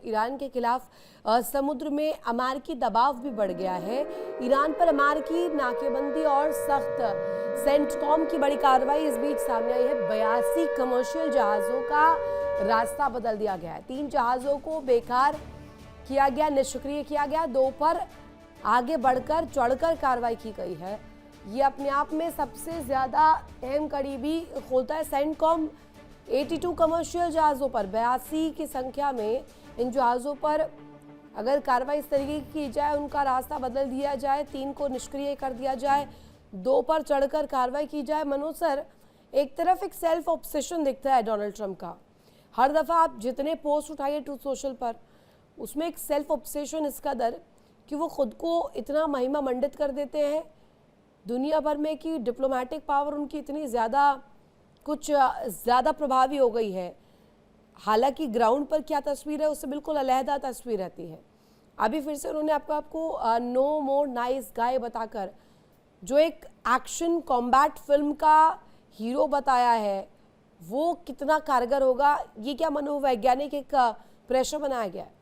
Iran के खिलाफ समुद्र में अमेरिकी दबाव भी बढ़ गया है। ईरान पर अमेरिकी नाकेबंदी और सख्त सेंटकॉम की बड़ी कार्रवाई इस बीच सामने आई है। 82 कमर्शियल जहाज़ों का रास्ता बदल दिया गया है। 3 जहाज़ों को बेकार किया गया, निष्क्रिय किया गया। 2 पर आगे बढ़कर चढ़कर कार्रवाई की गई है। ये अपने आप में सबसे ज़्यादा अहम कड़ी भी खोलता है। सेंटकॉम 82 कमर्शियल जहाज़ों पर 82 की संख्या में इन जहाज़ों पर अगर कार्रवाई इस तरीके की की जाए, उनका रास्ता बदल दिया जाए, 3 को निष्क्रिय कर दिया जाए, 2 पर चढ़कर कार्रवाई की जाए। मनोज सर, एक तरफ एक सेल्फ ऑब्सेशन दिखता है डोनाल्ड ट्रंप का। हर दफ़ा आप जितने पोस्ट उठाइए ट्रूथ सोशल पर, उसमें एक सेल्फ ऑब्सेशन इस कदर कि वो खुद को इतना महिमा मंडित कर देते हैं दुनिया भर में कि डिप्लोमेटिक पावर उनकी इतनी ज़्यादा कुछ ज़्यादा प्रभावी हो गई है। हालांकि ग्राउंड पर क्या तस्वीर है उससे बिल्कुल अलहदा तस्वीर रहती है। अभी फिर से उन्होंने आपको नो मोर नाइस गाय बताकर जो एक एक्शन कॉम्बैट फिल्म का हीरो बताया है, वो कितना कारगर होगा, ये क्या मनोवैज्ञानिक एक प्रेशर बनाया गया है?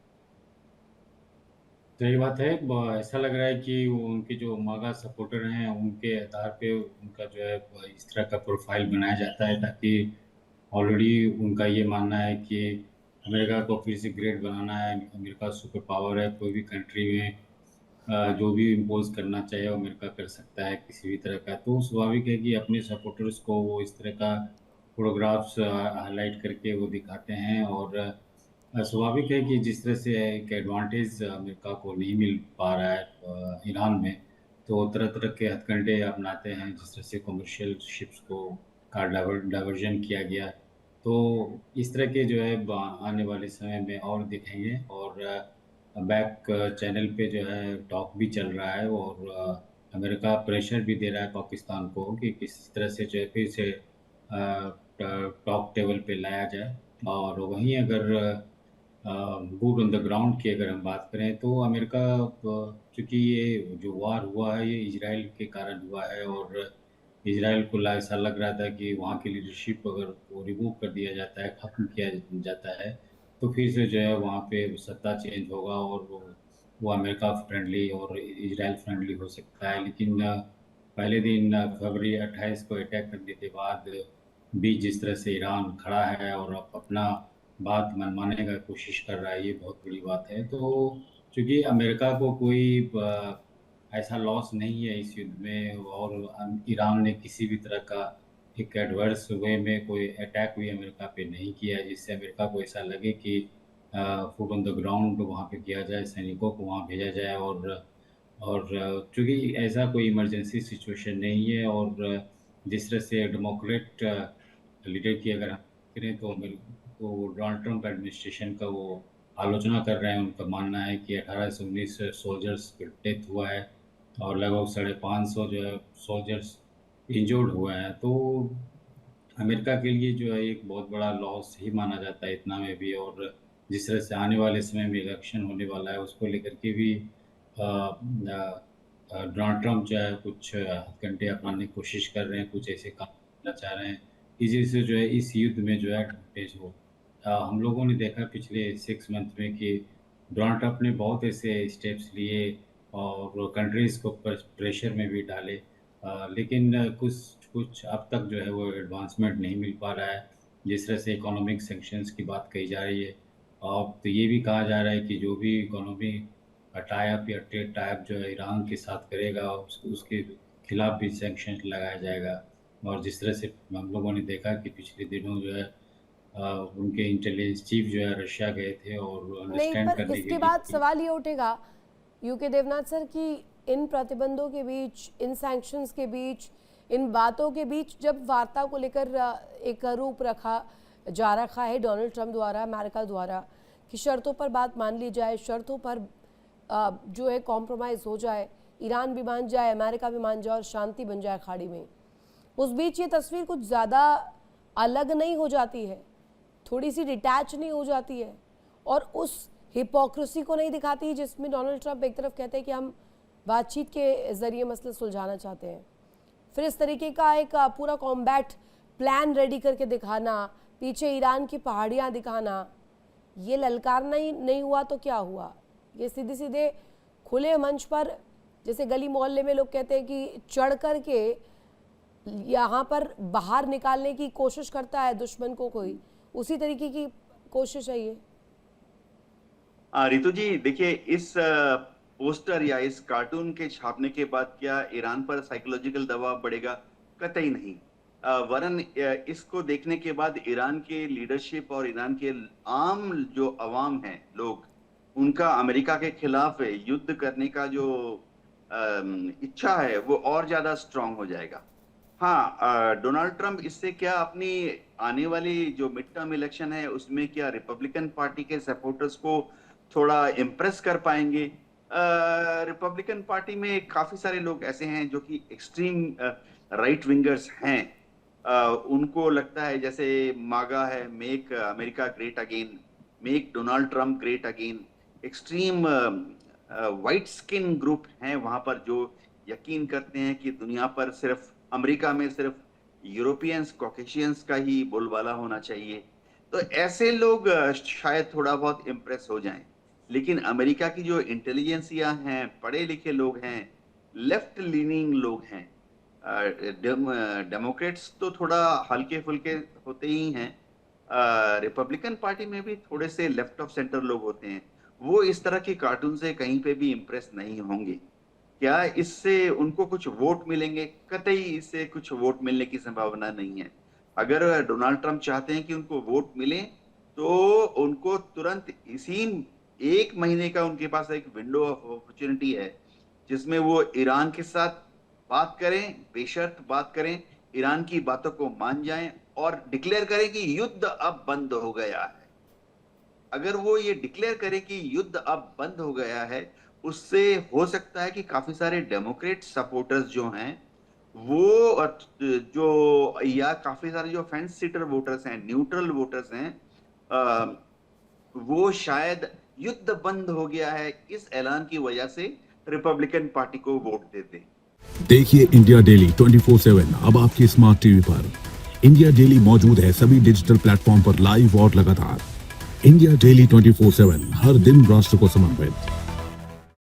सही बात है। ऐसा लग रहा है कि उनके जो मागा सपोर्टर हैं उनके आधार पे उनका जो है इस तरह का प्रोफाइल बनाया जाता है, ताकि ऑलरेडी उनका ये मानना है कि अमेरिका को फिर से ग्रेट बनाना है। अमेरिका सुपर पावर है, कोई भी कंट्री में जो भी इम्पोज करना चाहे वो अमेरिका कर सकता है किसी भी तरह का। तो स्वाभाविक है कि अपने सपोर्टर्स को वो इस तरह का फोटोग्राफ्स हाईलाइट करके वो दिखाते हैं। और स्वाभाविक है कि जिस तरह से एक एडवांटेज अमेरिका को नहीं मिल पा रहा है ईरान में, तो तरह तरह के हथकंडे अपनाते हैं। जिस तरह से कमर्शियल शिप्स को का डाइवर्जन किया गया, तो इस तरह के जो है आने वाले समय में और दिखेंगे। और बैक चैनल पे जो है टॉक भी चल रहा है, और अमेरिका प्रेशर भी दे रहा है पाकिस्तान को कि किस तरह से जो है फिर से टॉक टेबल पे लाया जाए। और वहीं अगर बूट ऑन द ग्राउंड की अगर हम बात करें, तो अमेरिका चूँकि ये जो वार हुआ है ये इजराइल के कारण हुआ है, और इजराइल को ऐसा लग रहा था कि वहाँ की लीडरशिप अगर वो रिमूव कर दिया जाता है, ख़त्म किया जाता है, तो फिर से जो है वहाँ पे सत्ता चेंज होगा और वो अमेरिका फ्रेंडली और इजराइल फ्रेंडली हो सकता है। लेकिन पहले दिन फरवरी 28 को अटैक करने के बाद भी जिस तरह से ईरान खड़ा है और अपना बात मनवाने का कोशिश कर रहा है, ये बहुत बड़ी बात है। तो चूँकि अमेरिका को कोई ऐसा लॉस नहीं है इस युद्ध में, और ईरान ने किसी भी तरह का एक एडवर्स वे में कोई अटैक भी अमेरिका पे नहीं किया है, जिससे अमेरिका को ऐसा लगे कि फुट ऑन द ग्राउंड वहाँ पे किया जाए, सैनिकों को वहाँ भेजा जाए। और चूँकि ऐसा कोई इमरजेंसी सिचुएशन नहीं है, और जिस तरह से डेमोक्रेट लीडर की अगर हम करें, तो डोनाल्ड ट्रंप एडमिनिस्ट्रेशन का वो आलोचना कर रहे हैं। उनका मानना है कि 18 से 19 सोल्जर्स का डेथ हुआ है, और लगभग 550 जो है सोल्जर्स इंजर्ड हुए हैं। तो अमेरिका के लिए जो है एक बहुत बड़ा लॉस ही माना जाता है इतना में भी। और जिस तरह से आने वाले समय में इलेक्शन होने वाला है, उसको लेकर के भी डोनाल्ड ट्रंप जो है कुछ हथकंडे अपनाने की कोशिश कर रहे हैं, कुछ ऐसे काम करना चाह रहे हैं इसी से जो है इस युद्ध में जो है एडवांटेज हो। हम लोगों ने देखा पिछले 6 मंथ में कि डोनाल्ड ट्रंप ने बहुत ऐसे स्टेप्स लिए और कंट्रीज़ को प्रेशर में भी डाले। लेकिन कुछ कुछ अब तक जो है वो एडवांसमेंट नहीं मिल पा रहा है। जिस तरह से इकोनॉमिक सैंक्शंस की बात कही जा रही है, और तो ये भी कहा जा रहा है कि जो भी इकोनॉमी टाई अप या ट्रेड टाई अप जो है ईरान के साथ करेगा, उसके खिलाफ भी सैंक्शन लगाया जाएगा। और जिस तरह से हम लोगों ने देखा कि पिछले दिनों जो है उनके इंटेलिजेंस चीफ जो है रशिया गए थे और नहीं, अंडरस्टैंड पर करने के इसके लिए बाद कि सवाल ये उठेगा यूके देवनाथ सर कि इन प्रतिबंधों के बीच, इन सैंक्शंस के बीच, इन बातों के बीच जब वार्ता को लेकर एक रूप रखा है डोनाल्ड ट्रंप द्वारा, अमेरिका द्वारा, कि शर्तों पर बात मान ली जाए, शर्तों पर जो है कॉम्प्रोमाइज़ हो जाए, ईरान भी मान जाए, अमेरिका भी मान जाए और शांति बन जाए खाड़ी में, उस बीच ये तस्वीर कुछ ज़्यादा अलग नहीं हो जाती है, थोड़ी सी डिटैच नहीं हो जाती है, और उस हिपोक्रेसी को नहीं दिखाती जिसमें डोनाल्ड ट्रंप एक तरफ कहते हैं कि हम बातचीत के ज़रिए मसले सुलझाना चाहते हैं, फिर इस तरीके का एक पूरा कॉम्बैट प्लान रेडी करके दिखाना, पीछे ईरान की पहाड़ियाँ दिखाना, ये ललकारना ही नहीं हुआ तो क्या हुआ? ये सीधे सीधे खुले मंच पर, जैसे गली मोहल्ले में लोग कहते हैं कि चढ़ कर के यहाँ पर बाहर निकालने की कोशिश करता है दुश्मन को कोई, उसी तरीके की कोशिश है ये। रितु जी, देखिए, इस पोस्टर या इस कार्टून के छापने के बाद क्या ईरान पर साइकोलॉजिकल दबाव बढ़ेगा? कतई नहीं। वरन इसको देखने के बाद ईरान के लीडरशिप और ईरान के आम जो अवाम हैं लोग, उनका अमेरिका के खिलाफ युद्ध करने का जो इच्छा है वो और ज्यादा स्ट्रांग हो जाएगा। हाँ, डोनाल्ड ट्रंप इससे क्या अपनी आने वाली जो मिड टर्म इलेक्शन है उसमें क्या रिपब्लिकन पार्टी के सपोर्टर्स को थोड़ा इम्प्रेस कर पाएंगे? रिपब्लिकन पार्टी में काफी सारे लोग ऐसे हैं जो कि एक्सट्रीम राइट विंगर्स हैं। उनको लगता है जैसे मागा है, make America great again, make Donald Trump great again. Extreme white skin group हैं वहां पर जो यकीन करते हैं कि दुनिया पर सिर्फ अमेरिका में सिर्फ यूरोपियंस, कॉकेशियंस का ही बोलबाला होना चाहिए। तो ऐसे लोग शायद थोड़ा बहुत इम्प्रेस हो जाएं। लेकिन अमेरिका की जो इंटेलिजेंसिया हैं, पढ़े लिखे लोग हैं, लेफ्ट लीनिंग लोग हैं, डेमोक्रेट्स तो थोड़ा हल्के फुल्के होते ही हैं, रिपब्लिकन पार्टी में भी थोड़े से लेफ्ट ऑफ सेंटर लोग होते हैं, वो इस तरह के कार्टून से कहीं पे भी इम्प्रेस नहीं होंगे। क्या इससे उनको कुछ वोट मिलेंगे? कतई इससे कुछ वोट मिलने की संभावना नहीं है। अगर डोनाल्ड ट्रंप चाहते हैं कि उनको वोट मिले तो उनको तुरंत इसी 1 महीने का उनके पास एक विंडो ऑफ अपॉर्चुनिटी है जिसमें वो ईरान के साथ बात करें, बेशर्त बात करें, ईरान की बातों को मान जाएं और डिक्लेयर करें कि युद्ध अब बंद हो गया है। अगर वो ये डिक्लेयर करे कि युद्ध अब बंद हो गया है, उससे हो सकता है कि काफी सारे डेमोक्रेट सपोर्टर्स जो हैं वो जो या काफी सारे जो फेंस सिटर वोटर्स हैं, न्यूट्रल वोटर्स हैं, वो शायद युद्ध बंद हो गया है इस ऐलान की वजह से रिपब्लिकन पार्टी को वोट देते। देखिए इंडिया डेली 24/7 अब आपके स्मार्ट टीवी पर। इंडिया डेली मौजूद है सभी डिजिटल प्लेटफॉर्म पर लाइव और लगातार। इंडिया डेली 24/7 हर दिन राष्ट्र को समर्पित।